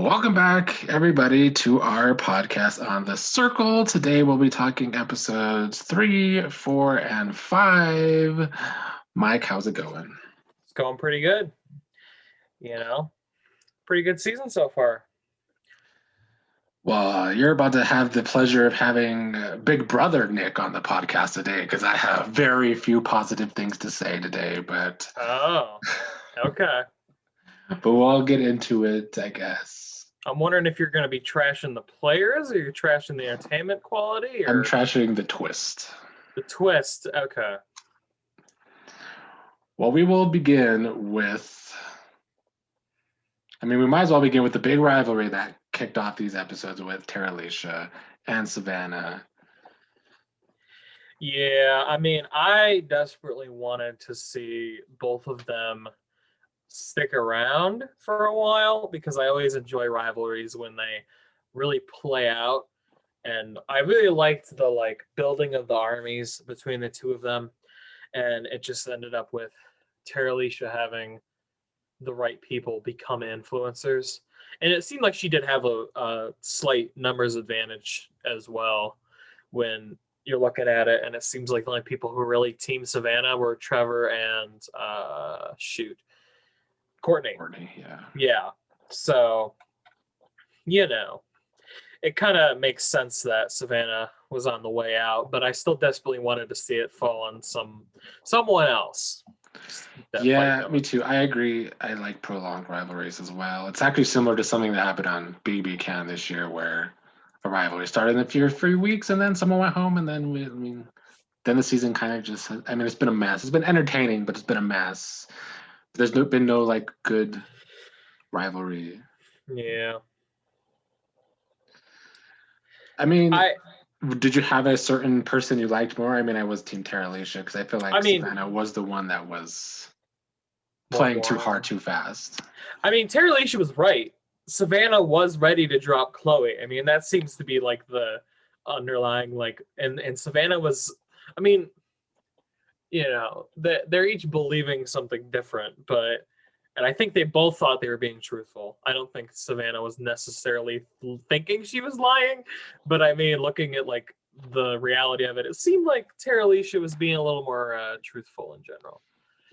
Welcome back, everybody, to our podcast on the Circle. Today we'll be talking episodes 3, 4, and 5. Mike, how's it going? It's going pretty good. You know, pretty good season so far. Well, you're about to have the pleasure of having Big Brother Nick on the podcast today because I have very few positive things to say today, but Oh, okay. we'll get into it, I guess. I'm wondering if you're going to be trashing the players or you're trashing the entertainment quality I'm or trashing the twist. the twist. Okay. Well, we will begin with we might as well begin with the big rivalry that kicked off these episodes with Terralisha and Savannah. Yeah, I desperately wanted to see both of them stick around for a while because I always enjoy rivalries when they really play out. And I really liked the building of the armies between the two of them. And it just ended up with Terralisha having the right people become influencers. And it seemed like she did have a slight numbers advantage as well when you're looking at it. And it seems like the only people who really team Savannah were Trevor and Courtney. Yeah. Yeah. So, it kind of makes sense that Savannah was on the way out, but I still desperately wanted to see it fall on someone else. Yeah, me too. I agree. I like prolonged rivalries as well. It's actually similar to something that happened on BB Can this year, where a rivalry started in a few 3 weeks, and then someone went home, and then then the season kind of just. It's been a mess. It's been entertaining, but it's been a mess. There's been no good rivalry. Yeah. Did you have a certain person you liked more? I was Team Terralisha because I feel like Savannah was the one that was playing too hard too fast. Terralisha was right. Savannah was ready to drop Chloe. That seems to be the underlying and Savannah was. They're each believing something different, and I think they both thought they were being truthful. I don't think Savannah was necessarily thinking she was lying, but looking at the reality of it, it seemed like Terralisha was being a little more truthful in general.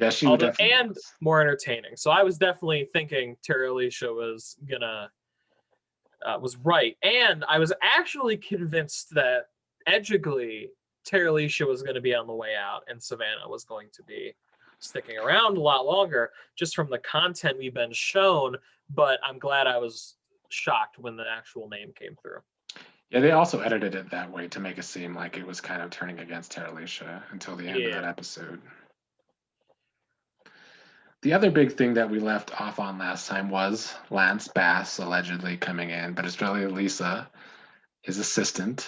Yeah, she was definitely and more entertaining. So I was definitely thinking Terralisha was was right, and I was actually convinced that edgically Terralisha was going to be on the way out, and Savannah was going to be sticking around a lot longer, just from the content we've been shown. But I'm glad I was shocked when the actual name came through. Yeah, they also edited it that way to make it seem like it was kind of turning against Terralisha until the end of that episode. The other big thing that we left off on last time was Lance Bass allegedly coming in, but it's really Lisa, his assistant.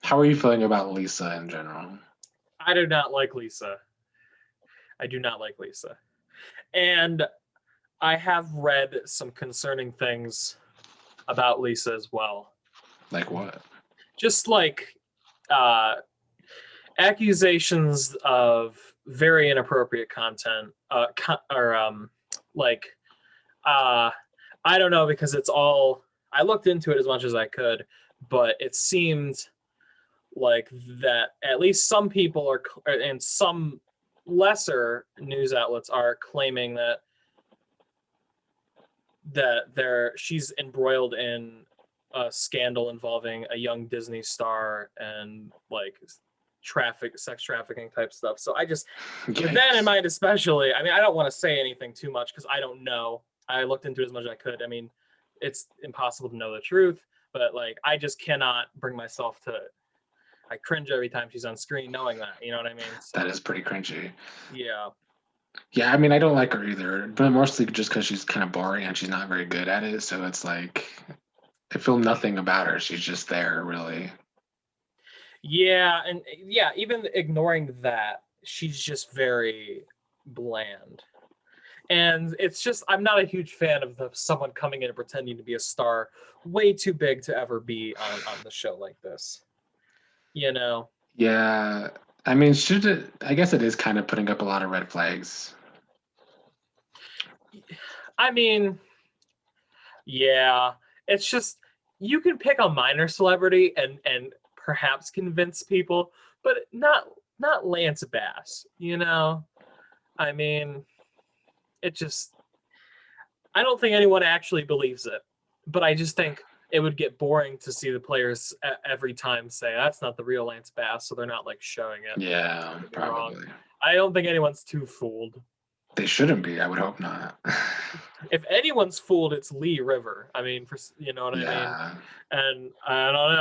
How are you feeling about Lisa in general? I do not like Lisa. I do not like Lisa. And I have read some concerning things about Lisa as well. Like what? Just accusations of very inappropriate content, I don't know, because it's all, I looked into it as much as I could, but it seemed like that at least some people are, and some lesser news outlets are claiming that she's embroiled in a scandal involving a young Disney star and sex trafficking type stuff. So I just, with that in mind, especially, I don't want to say anything too much because I don't know. I looked into it as much as I could. It's impossible to know the truth, but I just cannot bring myself to, I cringe every time she's on screen knowing that, you know what I mean? So, that is pretty cringy. Yeah. Yeah, I don't like her either, but mostly just because she's kind of boring and she's not very good at it. So it's I feel nothing about her. She's just there, really. Yeah, and yeah, even ignoring that, she's just very bland. And it's just, I'm not a huge fan of someone coming in and pretending to be a star way too big to ever be on the show like this. Yeah, should it? I guess it is kind of putting up a lot of red flags. Yeah, It's just you can pick a minor celebrity and perhaps convince people, but not Lance Bass. I mean, it just I don't think anyone actually believes it, but I just think it would get boring to see the players every time say that's not the real Lance Bass, so they're not like showing it. Yeah, Wrong. probably. I don't think anyone's too fooled. They shouldn't be. I would hope not. If anyone's fooled, it's Lee River. I mean, you know what I mean? Yeah. And I don't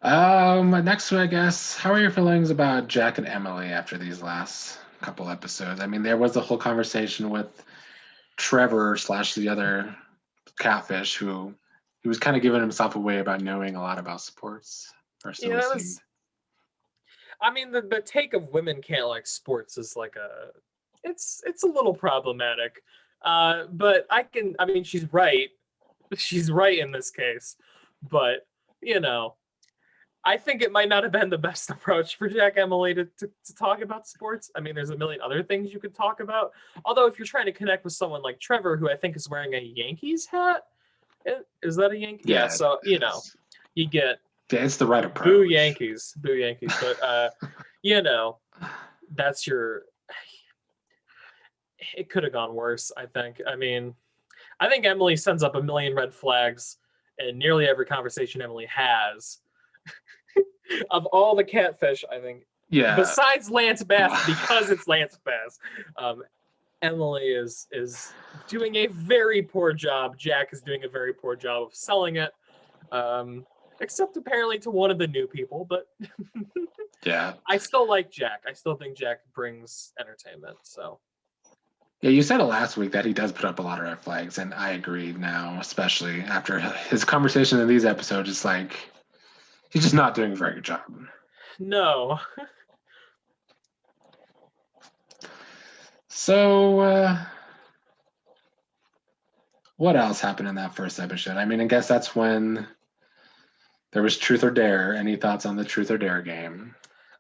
know. Next one, I guess. How are your feelings about Jack and Emily after these last couple episodes? I mean, there was the whole conversation with Trevor slash the other catfish who he was kind of giving himself away about knowing a lot about sports. Or so Yeah, it that seemed. was. I mean, the take of women can't like sports is like it's a little problematic. But I mean, she's right. She's right in this case. But you know, I think it might not have been the best approach for Jack Emily to talk about sports. I mean, there's a million other things you could talk about. Although, if you're trying to connect with someone like Trevor, who I think is wearing a Yankees hat, is that a Yankee? Yeah. So you get It's the right approach. boo Yankees. But that's your. It could have gone worse. I think. I mean, I think Emily sends up a million red flags in nearly every conversation Emily has. Of all the catfish, I think, besides Lance Bass, because it's Lance Bass, Emily is doing a very poor job. Jack is doing a very poor job of selling it, except apparently to one of the new people. But yeah, I still like Jack. I still think Jack brings entertainment. So. Yeah, you said it last week that he does put up a lot of red flags, and I agree now, especially after his conversation in these episodes. It's like he's just not doing a very good job. No. So, what else happened in that first episode? I mean, I guess that's when there was Truth or Dare. Any thoughts on the Truth or Dare game?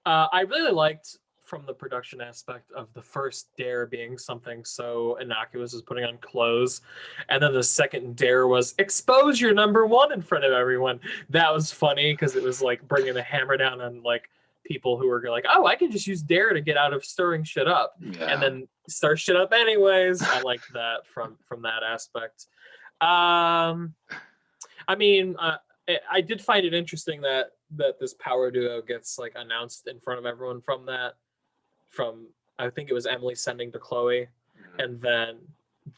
I really liked from the production aspect of the first dare being something so innocuous as putting on clothes, and then the second dare was expose your number one in front of everyone. That was funny because it was like bringing the hammer down on like people who were like, oh, I can just use dare to get out of stirring shit up, and then stir shit up anyways. I liked that from that aspect. I mean, I did find it interesting that this power duo gets like announced in front of everyone from I think it was Emily sending to Chloe, and then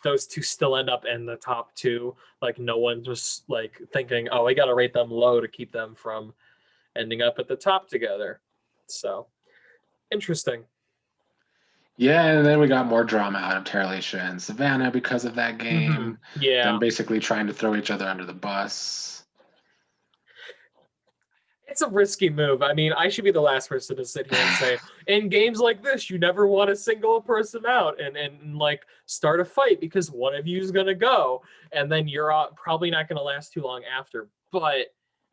those two still end up in the top two. Like no one was like thinking, oh, I got to rate them low to keep them from ending up at the top together. So interesting. Yeah, and then we got more drama out of Terralisha and Savannah because of that game. Mm-hmm. Yeah. Them basically trying to throw each other under the bus. It's a risky move. I mean, I should be the last person to sit here and say, in games like this, you never want to single a person out and like start a fight because one of you is going to go, and then you're probably not going to last too long after. But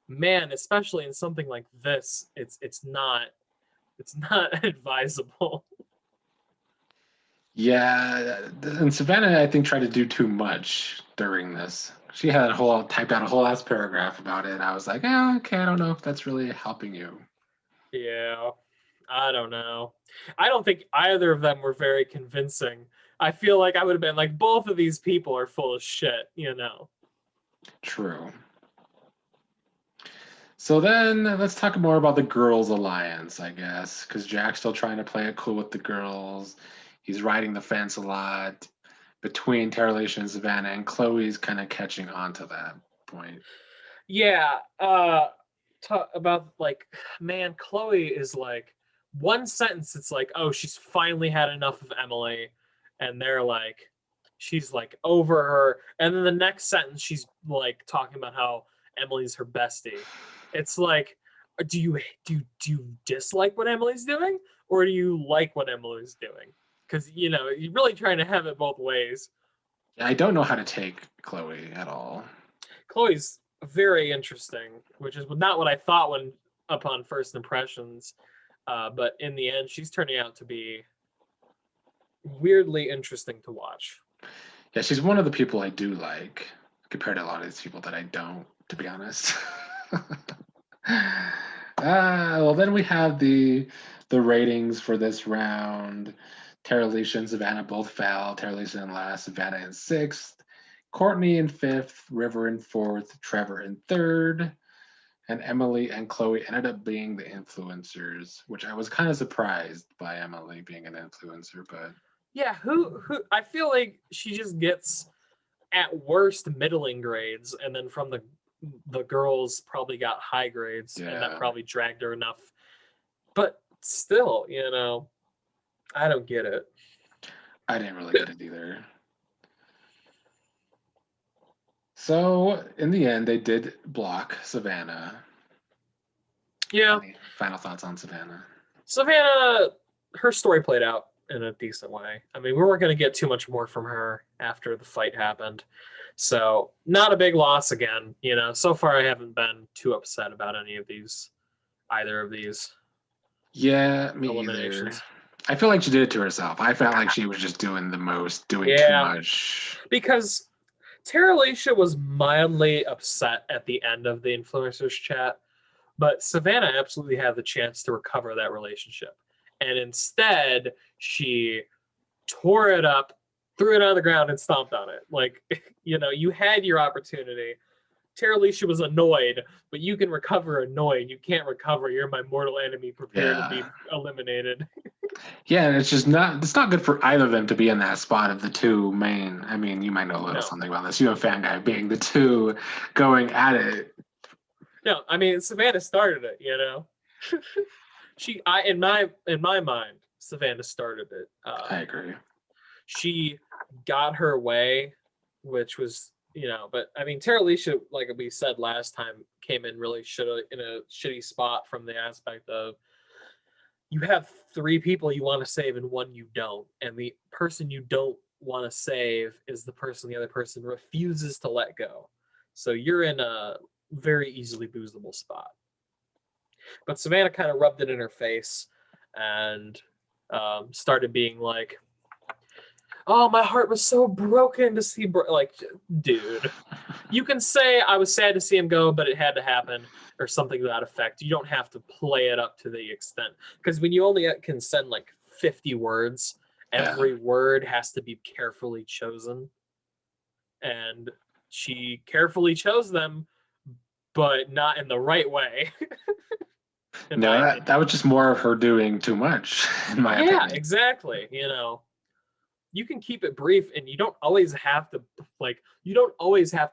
man, especially in something like this, it's not advisable. Yeah, and Savannah, I think, tried to do too much during this. She had typed out a whole ass paragraph about it. And I was like, okay, I don't know if that's really helping you. Yeah, I don't know. I don't think either of them were very convincing. I feel like I would have been like, both of these people are full of shit, True. So then let's talk more about the girls' alliance, I guess, because Jack's still trying to play it cool with the girls. He's riding the fence a lot between Terralisha and Savannah, and Chloe's kind of catching on to that point. Yeah. Talk about like, man, Chloe is like one sentence. It's like, oh, she's finally had enough of Emily, and they're like, she's like over her, and then the next sentence she's like talking about how Emily's her bestie. It's like, do you dislike what Emily's doing, or do you like what Emily's doing? Because you're really trying to have it both ways. I don't know how to take Chloe at all. Chloe's very interesting, which is not what I thought upon first impressions. But in the end, she's turning out to be weirdly interesting to watch. Yeah, she's one of the people I do like, compared to a lot of these people that I don't, to be honest. Well, then we have the ratings for this round. Tara Alicia and Savannah both fell. Tara Alicia in last, Savannah in sixth, Courtney in fifth, River in fourth, Trevor in third, and Emily and Chloe ended up being the influencers, which I was kind of surprised by Emily being an influencer, but Yeah, who I feel like she just gets at worst middling grades, and then from the girls probably got high grades, and that yeah, probably dragged her enough. But still, I don't get it. I didn't really get it either. So in the end, they did block Savannah. Yeah, Any final thoughts on Savannah? Savannah, her story played out in a decent way. I mean, we weren't going to get too much more from her after the fight happened. So, not a big loss again. So far I haven't been too upset about either of these Yeah, me either. eliminations. I feel like she did it to herself. I felt like she was just doing the most, doing too Yeah, much. because Tara Alicia was mildly upset at the end of the influencers chat, but Savannah absolutely had the chance to recover that relationship. And instead, she tore it up, threw it on the ground, and stomped on it. Like, you had your opportunity. Tara Alicia was annoyed, but you can recover annoyed. You can't recover. You're my mortal enemy. Prepare to be eliminated. Yeah, and it's not good for either of them to be in that spot of the two main. I mean, you might know a little something about this. You a fan guy being the two going at it. No, I mean Savannah started it, in my mind, Savannah started it. I agree. She got her way, which was, but I mean Tara Alicia, like we said last time, came in really in a shitty spot from the aspect of you have three people you want to save and one you don't, and the person you don't want to save is the person the other person refuses to let go. So you're in a very easily boozable spot. But Savannah kind of rubbed it in her face and started being like, "Oh, my heart was so broken to see." Like, dude, you can say I was sad to see him go, but it had to happen, or something to that effect. You don't have to play it up to the extent, because when you only can send like 50 words, every word has to be carefully chosen, and she carefully chose them, but not in the right way. No, that was just more of her doing too much, in my opinion. Yeah, exactly. You can keep it brief, and you don't always have to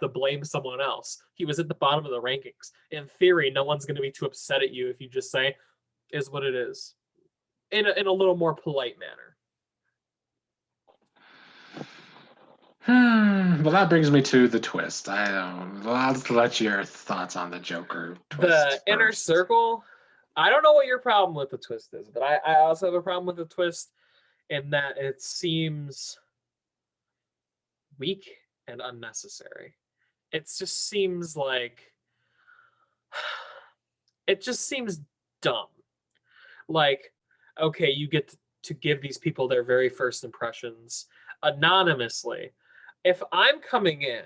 blame someone else. He was at the bottom of the rankings. In theory, no one's going to be too upset at you if you just say, "Is what it is," in a little more polite manner. Well, that brings me to the twist. I'll let your thoughts on the Joker twist. The inner circle. I don't know what your problem with the twist is, but I also have a problem with the twist in that it seems weak and unnecessary. It just seems dumb. Like, okay, you get to give these people their very first impressions anonymously. If I'm coming in,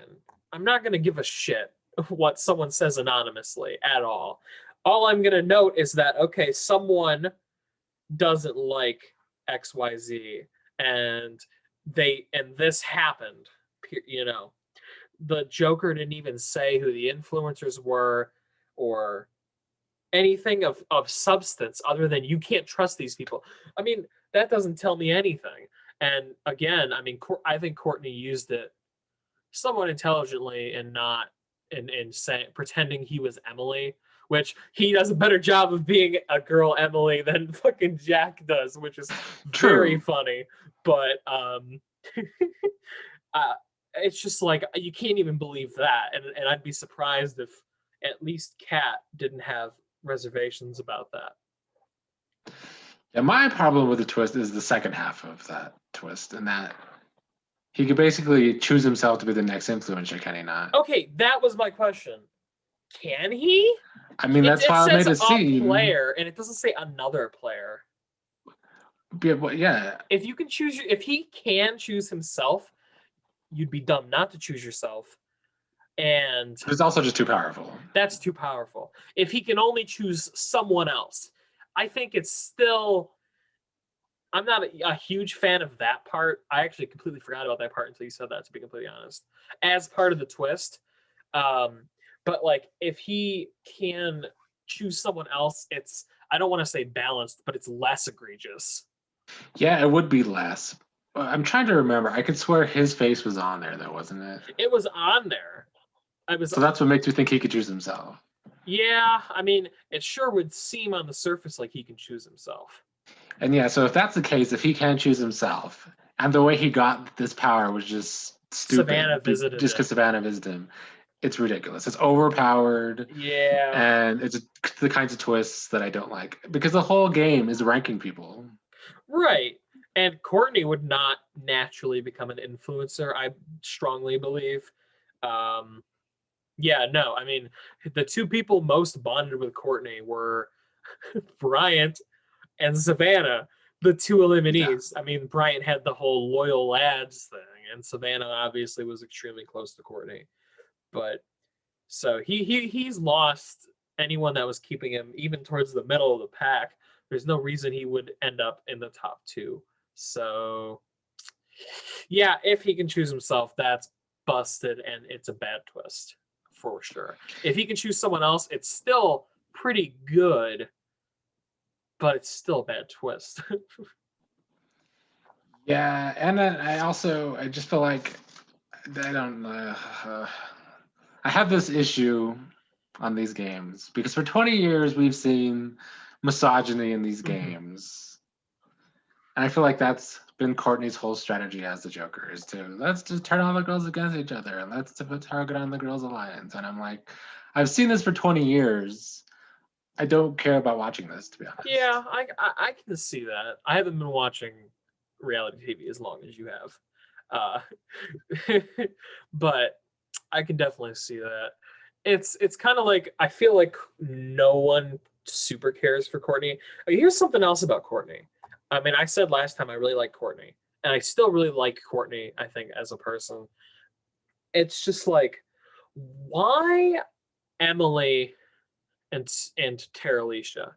I'm not going to give a shit what someone says anonymously at all. All I'm going to note is that, okay, someone doesn't like XYZ, and this happened. The Joker didn't even say who the influencers were or anything of substance other than you can't trust these people. I mean, that doesn't tell me anything. And again, I mean, I think Courtney used it somewhat intelligently and not in saying pretending he was Emily, which he does a better job of being a girl Emily than fucking Jack does, which is very funny. But it's just like you can't even believe that, and I'd be surprised if at least Kat didn't have reservations about that. Yeah, my problem with the twist is the second half of that twist, and that he could basically choose himself to be the next influencer, can he not? Okay, that was my question. Can he? I mean, that's how it made it seem. Player, and it doesn't say another player. Yeah, well, yeah. If he can choose himself, you'd be dumb not to choose yourself. And It's also just too powerful. that's too powerful. If he can only choose someone else, I think it's still. I'm not a huge fan of that part. I actually completely forgot about that part until you said that, to be completely honest. As part of the twist. But like if he can choose someone else, it's I don't want to say balanced, but it's less egregious. Yeah, it would be less. I'm trying to remember. I could swear his face was on there, though, wasn't it? It was on there. I was So that's what makes me think he could choose himself. Yeah, I mean, it sure would seem on the surface like he can choose himself. And yeah, so if that's the case, if he can choose himself, and the way he got this power was just Savannah stupid, visited just him. because Savannah visited him, it's ridiculous. It's overpowered, Yeah. and it's the kinds of twists that I don't like because the whole game is ranking people. Right. And Courtney would not naturally become an influencer, I strongly believe. Yeah, no, I mean, the two people most bonded with Courtney were Bryant and Savannah, the two Yeah. eliminees. I mean, Bryant had the whole loyal lads thing, and Savannah obviously was extremely close to Courtney. But so he's lost anyone that was keeping him even towards the middle of the pack. There's no reason he would end up in the top two. So yeah, if he can choose himself, that's busted and it's a bad twist for sure. If he can choose someone else, it's still pretty good, but it's still a bad twist. Yeah, and then I just feel like I don't I have this issue on these games because for 20 years we've seen misogyny in these games. And I feel like that's been Courtney's whole strategy as the Joker is to let's just turn all the girls against each other and let's put target on the girls' alliance. And I'm like, I've seen this for 20 years. I don't care about watching this, to be honest. Yeah, I can see that. I haven't been watching reality TV as long as you have, but I can definitely see that. It's kind of like I feel like no one super cares for Courtney. Here's something else about Courtney. I mean, I said last time I really like Courtney, and I still really like Courtney. I think as a person, it's just like why Emily and Terralisha.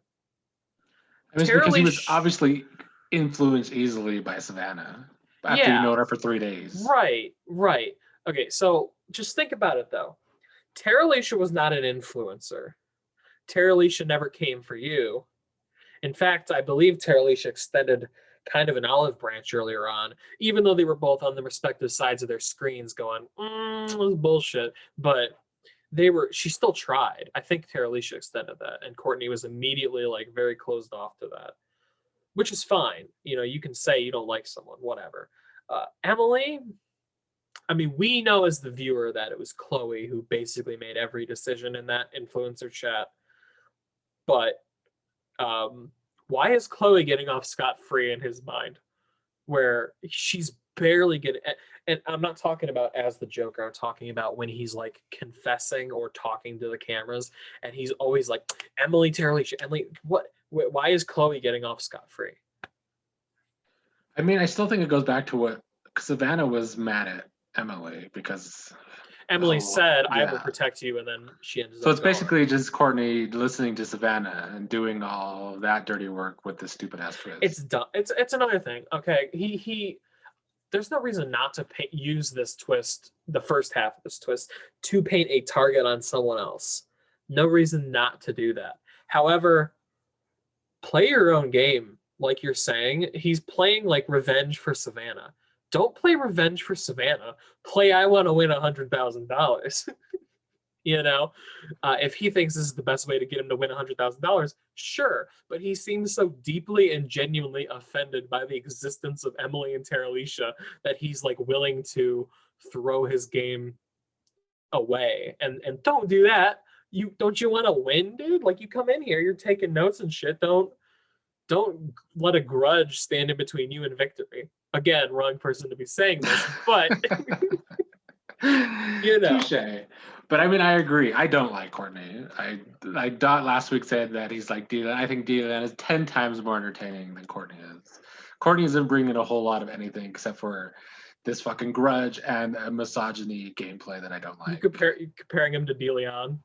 I mean, it's because he was obviously influenced easily by Savannah after you know her for 3 days. Right. Okay, so just think about it though. Terralisha was not an influencer. Terralisha never came for you. In fact, I believe Terralisha extended kind of an olive branch earlier on, even though they were both on the respective sides of their screens going, it was bullshit. But she still tried. I think Terralisha extended that, and Courtney was immediately like very closed off to that, which is fine. You know, you can say you don't like someone, whatever. Emily, I mean, we know as the viewer that it was Chloe who basically made every decision in that influencer chat. But why is Chloe getting off scot-free in his mind? Where she's barely getting, and I'm not talking about as the Joker, I'm talking about when he's like confessing or talking to the cameras, and he's always like, Emily Terralisha, Emily, why is Chloe getting off scot-free? I mean, I still think it goes back to what Savannah was mad at Emily because Emily said, "I will protect you," and then she ends up. So it's basically just Courtney listening to Savannah and doing all that dirty work with this stupid ass twist. It's dumb. It's another thing. Okay, he. There's no reason not to use this twist, the first half of this twist, to paint a target on someone else. No reason not to do that. However, play your own game, like you're saying. He's playing like revenge for Savannah. Don't play revenge for Savannah. Play I want to win $100,000. You know, if he thinks this is the best way to get him to win $100,000, sure. But he seems so deeply and genuinely offended by the existence of Emily and Terralisha that he's like willing to throw his game away. And don't do that. Don't you want to win, dude? Like you come in here, you're taking notes and shit. Don't let a grudge stand in between you and victory. Again, wrong person to be saying this, but you know. Touché. But I mean, I agree. I don't like Courtney. Dot last week said that he's like Dylan. I think Dylan is 10 times more entertaining than Courtney is. Courtney isn't bringing a whole lot of anything except for this fucking grudge and a misogyny gameplay that I don't You like. comparing him to DeLeon.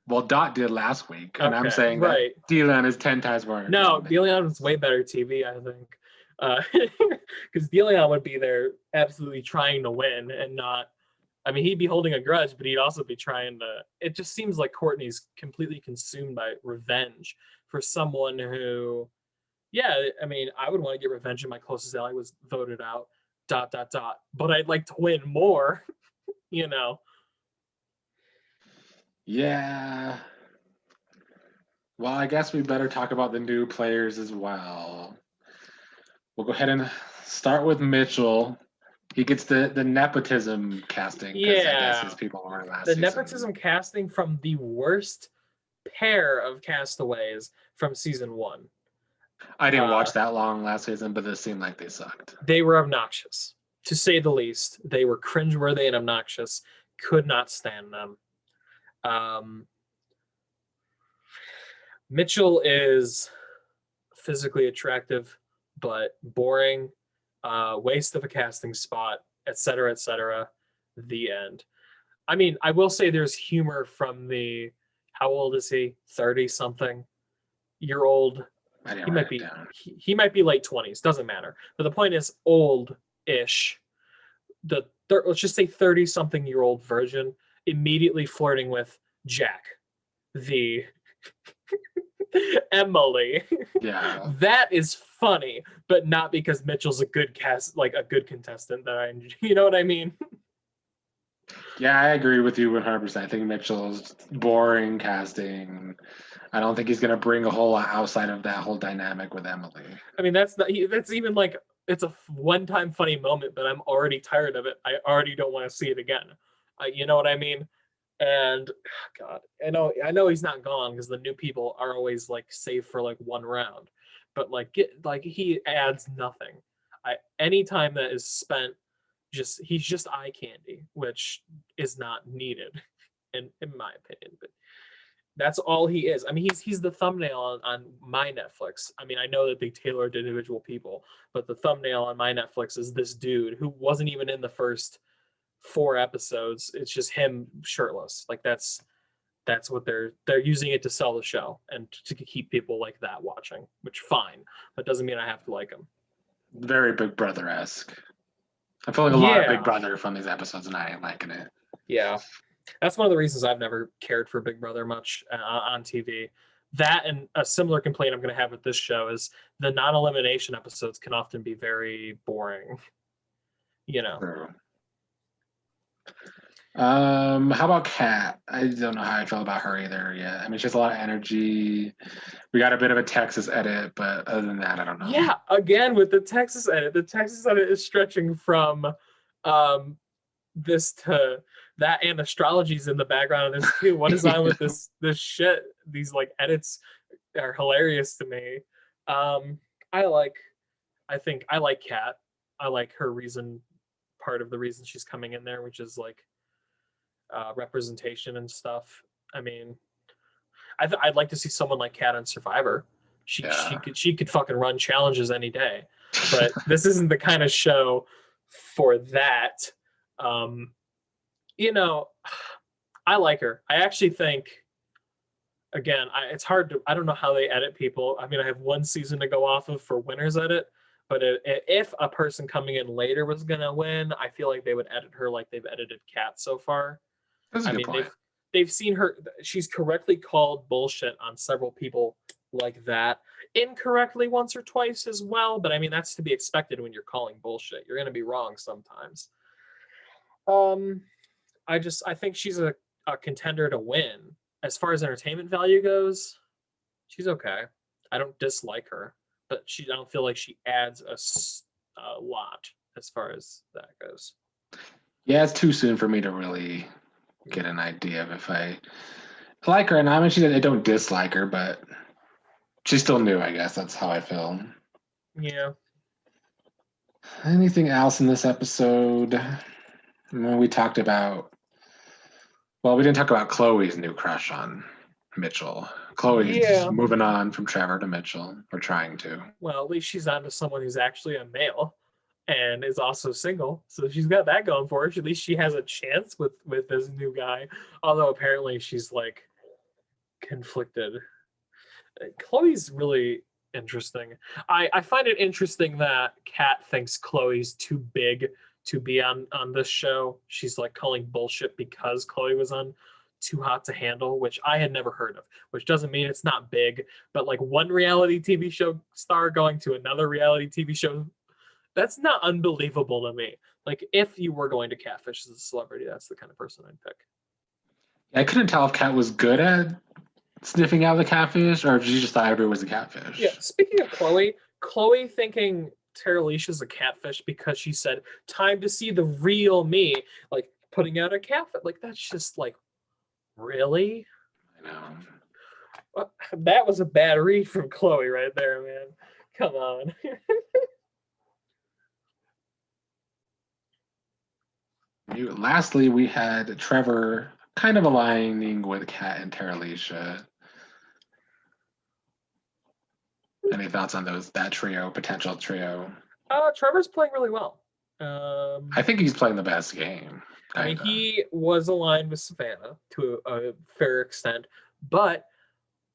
Well, Dot did last week, and I'm Okay, saying right. that DeLeon is 10 times more. No, entertaining. DeLeon was way better TV, I think. Because DeLeon would be there absolutely trying to win and not. I mean, he'd be holding a grudge, but he'd also be trying to. It just seems like Courtney's completely consumed by revenge for someone who, yeah, I mean, I would want to get revenge if my closest ally was voted out. ... But I'd like to win more, you know. Yeah. Well, I guess we better talk about the new players as well. We'll go ahead and start with Mitchell. He gets the nepotism casting because I guess his people were last The season. nepotism casting from the worst pair of castaways from season 1. I didn't watch that long last season, but this seemed like they sucked. They were obnoxious, to say the least. They were cringeworthy and obnoxious. Could not stand them. Mitchell is physically attractive, but boring, waste of a casting spot, etc., etc. The end. I mean, I will say there's humor from the, how old is he? 30-something year old. He might be late 20s, doesn't matter. But the point is old-ish. Let's just say 30-something year old version immediately flirting with Jack, the Emily. Yeah. That is funny, but not because Mitchell's a good contestant that I enjoy. You know what I mean? Yeah, I agree with you 100%. I think Mitchell's boring casting. I don't think he's going to bring a whole lot outside of that whole dynamic with Emily. I mean, that's even like, it's a one-time funny moment, but I'm already tired of it. I already don't want to see it again. You know what I mean? And God, I know he's not gone because the new people are always like safe for like one round, but he adds nothing. Any time that is spent, he's just eye candy, which is not needed, in my opinion. But that's all he is. I mean, he's the thumbnail on my Netflix. I mean, I know that they tailored to individual people, but the thumbnail on my Netflix is this dude who wasn't even in the first 4 episodes. It's just him shirtless. Like that's what they're using it to sell the show and to keep people like that watching, which fine, but doesn't mean I have to like him. Very Big Brother-esque. I feel like a lot of Big Brother from these episodes, and I ain't liking it. Yeah. That's one of the reasons I've never cared for Big Brother much on TV. That, and a similar complaint I'm going to have with this show is the non-elimination episodes can often be very boring. You know. True. How about Kat? I don't know how I feel about her either yet. I mean, she has a lot of energy. We got a bit of a Texas edit, but other than that, I don't know. Yeah, again with the Texas edit. The Texas edit is stretching from this to that, and astrology's in the background of this too. What is on with this shit? These like edits are hilarious to me. I like Kat. I like her reason, part of the reason she's coming in there, which is like representation and stuff. I mean, I'd like to see someone like Kat on Survivor. She could fucking run challenges any day, but this isn't the kind of show for that. You know, I like her. I actually think, again, it's hard to, I don't know how they edit people. I mean, I have 1 season to go off of for winners edit, but if a person coming in later was going to win, I feel like they would edit her like they've edited Kat so far. That's a good point. They've seen her, she's correctly called bullshit on several people like that. Incorrectly once or twice as well, but I mean, that's to be expected when you're calling bullshit. You're going to be wrong sometimes. I think she's a contender to win. As far as entertainment value goes, she's okay. I don't dislike her, but I don't feel like she adds a lot as far as that goes. Yeah, it's too soon for me to really get an idea of if I like her. And I mean, I don't dislike her, but she's still new, I guess. That's how I feel. Yeah. Anything else in this episode? We talked about, well, we didn't talk about Chloe's new crush on Mitchell. Chloe's moving on from Trevor to Mitchell, or trying to. Well, at least she's on to someone who's actually a male. and is also single, so she's got that going for her. At least she has a chance with this new guy, although apparently she's like conflicted. Chloe's really interesting. I find it interesting that Kat thinks Chloe's too big to be on this show. She's like calling bullshit because Chloe was on Too Hot to Handle, which I had never heard of, which doesn't mean it's not big, but like one reality TV show star going to another reality TV show, that's not unbelievable to me. Like, if you were going to catfish as a celebrity, that's the kind of person I'd pick. I couldn't tell if Kat was good at sniffing out the catfish or if she just thought everyone was a catfish. Yeah, speaking of Chloe thinking Tara Alicia's a catfish because she said, "Time to see the real me," like putting out a catfish. Like, that's just like, really? I know. That was a bad read from Chloe right there, man. Come on. Lastly, we had Trevor kind of aligning with Kat and Tara Alicia. Any thoughts on that potential trio? Trevor's playing really well. I think he's playing the best game. I mean, he was aligned with Savannah to a fair extent, but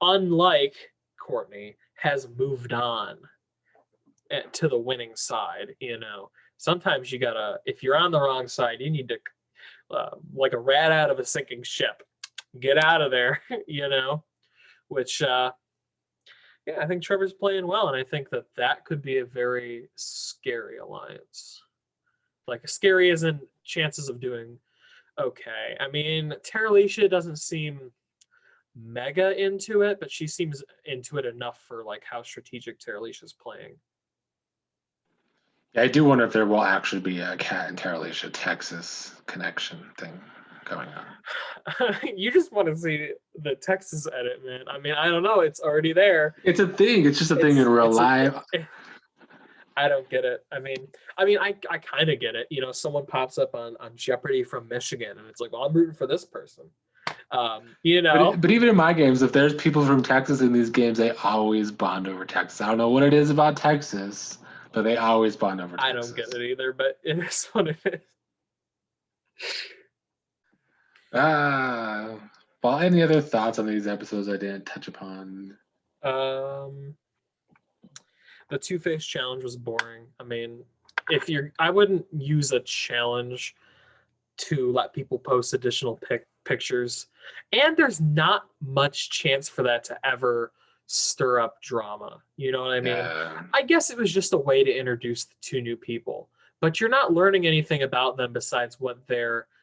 unlike Courtney, has moved on to the winning side. Sometimes you gotta, if you're on the wrong side, you need to, like a rat out of a sinking ship, get out of there. Which I think Trevor's playing well, and I think that could be a very scary alliance. Like, scary as in chances of doing okay. I mean, Tara Alicia doesn't seem mega into it, but she seems into it enough for like how strategic Tara Alicia's playing. Yeah, I do wonder if there will actually be a Kat and Tara Alicia Texas connection thing going on. You just want to see the Texas edit, man. I mean, I don't know. It's already there. It's a thing. It's just a thing in real life. I don't get it. I mean, I kind of get it. Someone pops up on Jeopardy from Michigan, and it's like, well, I'm rooting for this person. But even in my games, if there's people from Texas in these games, they always bond over Texas. I don't know what it is about Texas, but they always bond over Texas. I don't get it either, but it is what it is. Well, any other thoughts on these episodes I didn't touch upon? The Two-Face challenge was boring. I mean, I wouldn't use a challenge to let people post additional pictures, and there's not much chance for that to ever stir up drama. You know what I mean? Yeah. I guess it was just a way to introduce the two new people, but you're not learning anything about them besides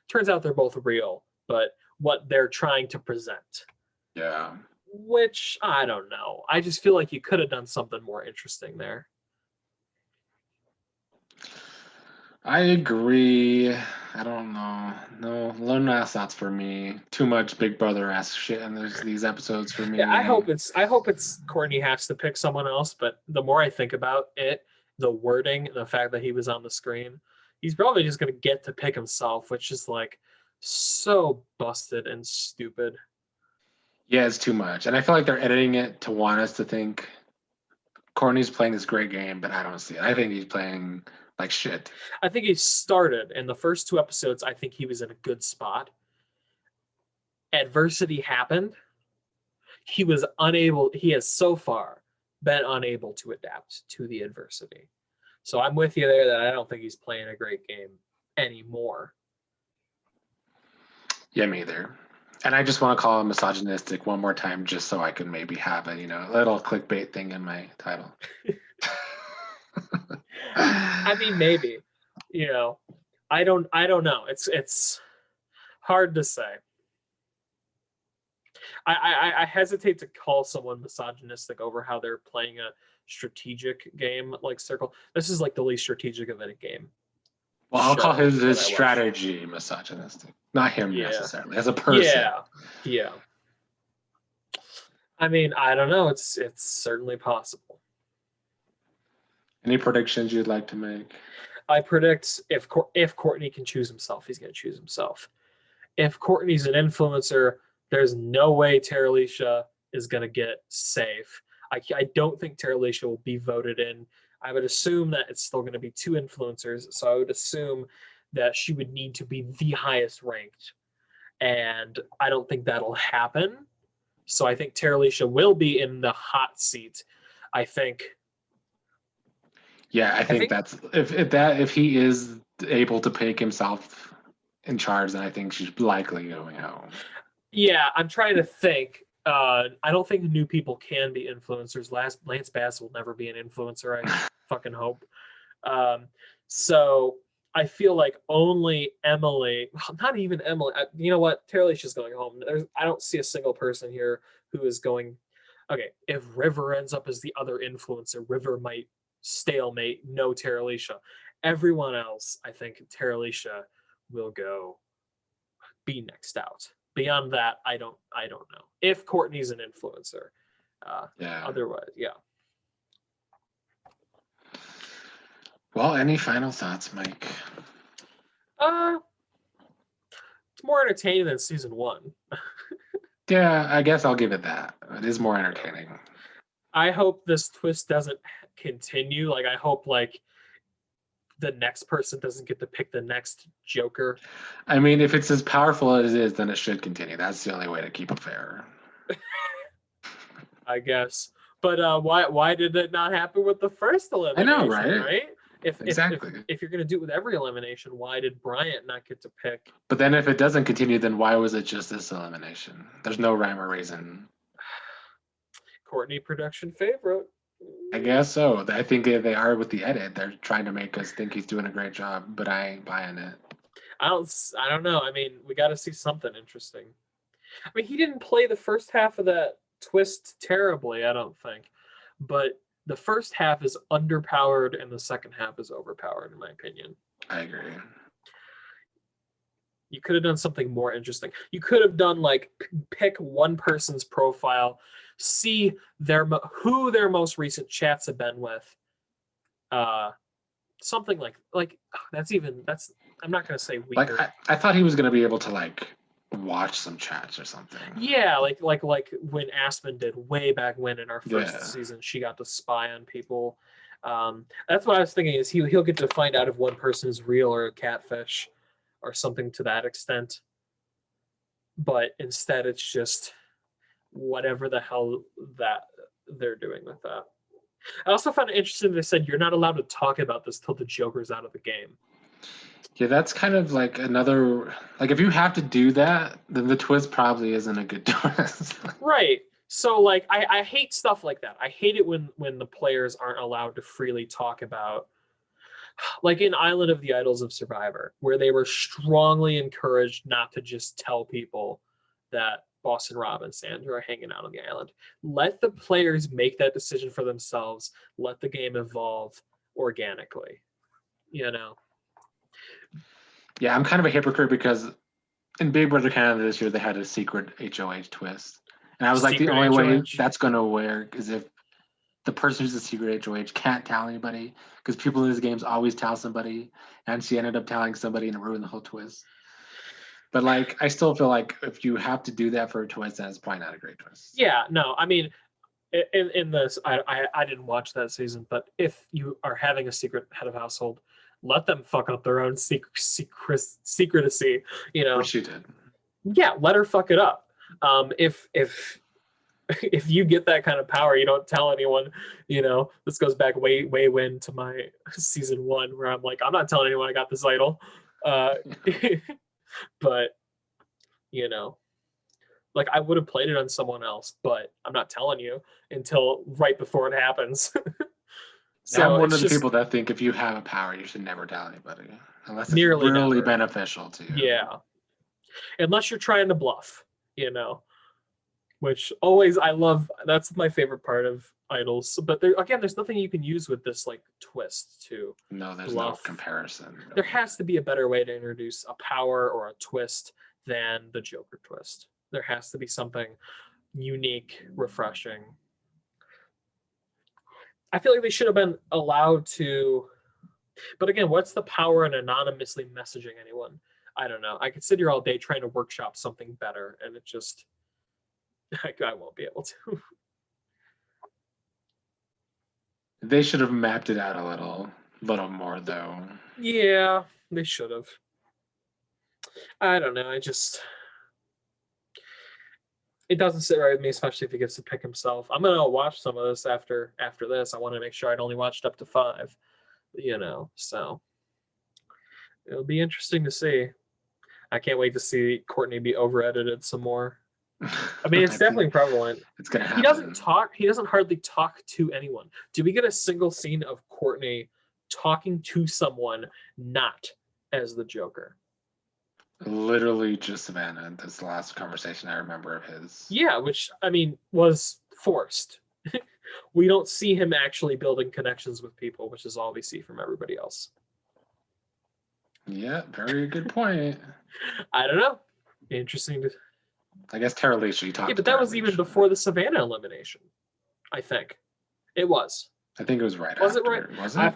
turns out they're both real, but what they're trying to present. Yeah. Which, I don't know. I just feel like you could have done something more interesting there. I agree. I don't know. No, last thoughts for me. Too much Big Brother-esque shit in these episodes for me. Yeah, I hope it's Courtney has to pick someone else, but the more I think about it, the wording, the fact that he was on the screen, he's probably just going to get to pick himself, which is like so busted and stupid. Yeah, it's too much. And I feel like they're editing it to want us to think Courtney's playing this great game, but I don't see it. I think he's playing like shit. I think he started in the first 2 episodes. I think he was in a good spot. Adversity happened. He has so far been unable to adapt to the adversity. So I'm with you there that I don't think he's playing a great game anymore. Yeah, me either. And I just want to call him misogynistic one more time just so I can maybe have a, little clickbait thing in my title. I mean, maybe. I don't know. It's hard to say. I hesitate to call someone misogynistic over how they're playing a strategic game like Circle. This is like the least strategic of any game. Well, I'll call his strategy misogynistic, not him necessarily as a person. Yeah. I mean, I don't know. It's certainly possible. Any predictions you'd like to make? I predict if Courtney can choose himself, he's going to choose himself. If Courtney's an influencer, there's no way Tara Alicia is going to get safe. I don't think Tara Alicia will be voted in. I would assume that it's still going to be 2 influencers. So I would assume that she would need to be the highest ranked. And I don't think that'll happen. So I think Terralisha will be in the hot seat. I think. Yeah, I think that's if he is able to pick himself in charge, then I think she's likely going home. Yeah, I'm trying to think. I don't think new people can be influencers. Lance Bass will never be an influencer. I fucking hope. So I feel like only Emily, well, not even Emily. You know what? Terralisha's going home. I don't see a single person here who is going. Okay, if River ends up as the other influencer, River might stalemate. No Terralisha. Everyone else, I think Terralisha will go be next out. Beyond that, I don't know. If Courtney's an influencer. Yeah. Otherwise, yeah. Well, any final thoughts, Mike? It's more entertaining than season 1. Yeah, I guess I'll give it that. It is more entertaining. I hope this twist doesn't continue. Like, I hope like the next person doesn't get to pick the next Joker. I mean, if it's as powerful as it is, then it should continue. That's the only way to keep it fair. I guess. But why did it not happen with the first elimination? I know, right? Exactly. If you're going to do it with every elimination, why did Bryant not get to pick? But then if it doesn't continue, then why was it just this elimination? There's no rhyme or reason. Courtney production favorite. I guess so. I think they are with the edit. They're trying to make us think he's doing a great job, but I ain't buying it. I don't know. I mean, we got to see something interesting. I mean, he didn't play the first half of that twist terribly, I don't think. But the first half is underpowered and the second half is overpowered, in my opinion. I agree. You could have done something more interesting. You could have done like pick one person's profile, see who their most recent chats have been with. Something like that's I'm not gonna say weaker. Like I thought he was gonna be able to like watch some chats or something. Yeah, like when Aspen did way back when in our first season, she got to spy on people. That's what I was thinking is he'll get to find out if one person is real or a catfish or something to that extent. But instead it's just whatever the hell that they're doing with that. I also found it interesting they said you're not allowed to talk about this till the Joker's out of the game. Yeah, that's kind of like another, like if you have to do that, then the twist probably isn't a good twist. Right. So like I hate stuff like that. I hate it when the players aren't allowed to freely talk about, like in Island of the Idols of Survivor, where they were strongly encouraged not to just tell people that Boston Rob and Sandra are hanging out on the island. Let the players make that decision for themselves. Let the game evolve organically. You know? Yeah, I'm kind of a hypocrite because in Big Brother Canada this year, they had a secret HOH twist. And I was like, the only way that's going to work is if the person who's the secret HOH can't tell anybody, because people in these games always tell somebody, and she ended up telling somebody and it ruined the whole twist. But like, I still feel like if you have to do that for a twist, then it's probably not a great twist. Yeah, no, I mean, in this, I didn't watch that season, but if you are having a secret head of household, let them fuck up their own secrecy, you know. Which she did. Yeah, let her fuck it up. If you get that kind of power, you don't tell anyone, you know. This goes back way when to my season 1 where I'm like, I'm not telling anyone I got this idol. But you know, like I would have played it on someone else, but I'm not telling you until right before it happens. So I'm one of the people that think if you have a power, you should never tell anybody unless it's really beneficial to you. Yeah, unless you're trying to bluff, you know. Which always I love. That's my favorite part of idols. But there's nothing you can use with this like twist to. No, there's no comparison. Really. There has to be a better way to introduce a power or a twist than the Joker twist. There has to be something unique, refreshing. I feel like they should have been allowed to. But again, what's the power in anonymously messaging anyone? I don't know. I could sit here all day trying to workshop something better, and it just. I won't be able to. They should have mapped it out a little more, though. Yeah, they should have. I don't know. It doesn't sit right with me, especially if he gets to pick himself. I'm gonna watch some of this after this. I want to make sure I'd only watched up to 5, so it'll be interesting to see. I can't wait to see Courtney be over edited some more. I mean, it's definitely prevalent. It's gonna happen. He doesn't talk. He doesn't hardly talk to anyone. Do we get a single scene of Courtney talking to someone not as the Joker? Literally just Savannah. That's the last conversation I remember of his. Yeah, which I mean was forced. We don't see him actually building connections with people, which is all we see from everybody else. Yeah, very good point. I don't know. Interesting to. I guess Tara Alicia talked. Yeah, but that was even before the Savannah elimination. I think it was. I think it was right. Was after. it right? Was it?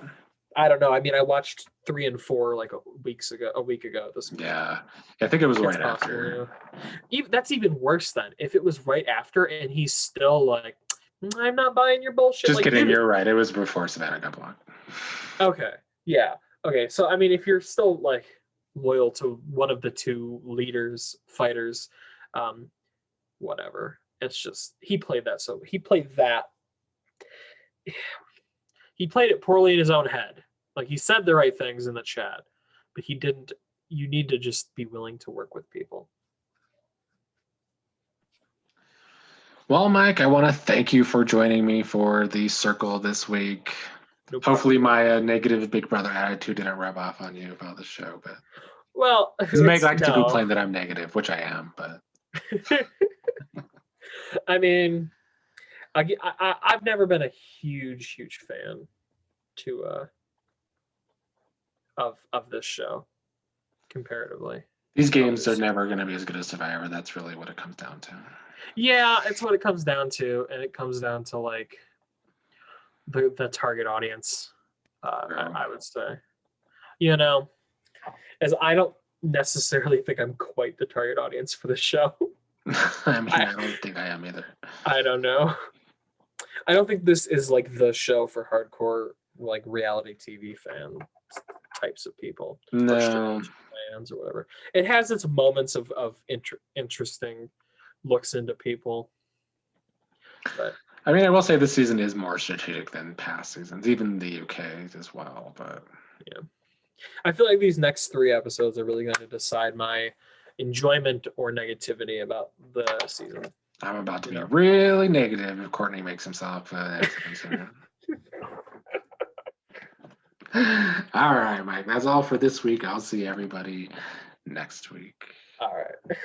I don't know. I mean, I watched 3 and 4 like a week ago. Yeah, I think it was right after. That's even worse then. If it was right after, and he's still like, "I'm not buying your bullshit." Just like, kidding. You're right. It was before Savannah got blocked. Okay. Yeah. Okay. So I mean, if you're still like loyal to one of the 2 leaders, fighters, whatever. It's just he played that. He played it poorly in his own head. Like he said the right things in the chat, but he didn't. You need to just be willing to work with people. Well, Mike, I want to thank you for joining me for the circle this week. No Hopefully my negative Big Brother attitude didn't rub off on you about the show, but well, Meg likes to complain that I'm negative, which I am, but I mean, I've never been a huge fan of this show comparatively. These games are never going to be as good as Survivor. That's really what it comes down to. Yeah, it's what it comes down to, and it comes down to like the target audience. I would say, as I don't necessarily think I'm quite the target audience for the show. I mean, I don't think I am either. I don't know. I don't think this is like the show for hardcore like reality TV fan types of people. No. Fans or whatever. It has its moments of interesting looks into people. But I mean, I will say this season is more strategic than past seasons, even the UK as well. But yeah, I feel like these next 3 episodes are really going to decide my enjoyment or negativity about the season. I'm about to be really negative if Courtney makes himself All right, Mike. That's all for this week. I'll see everybody next week. All right.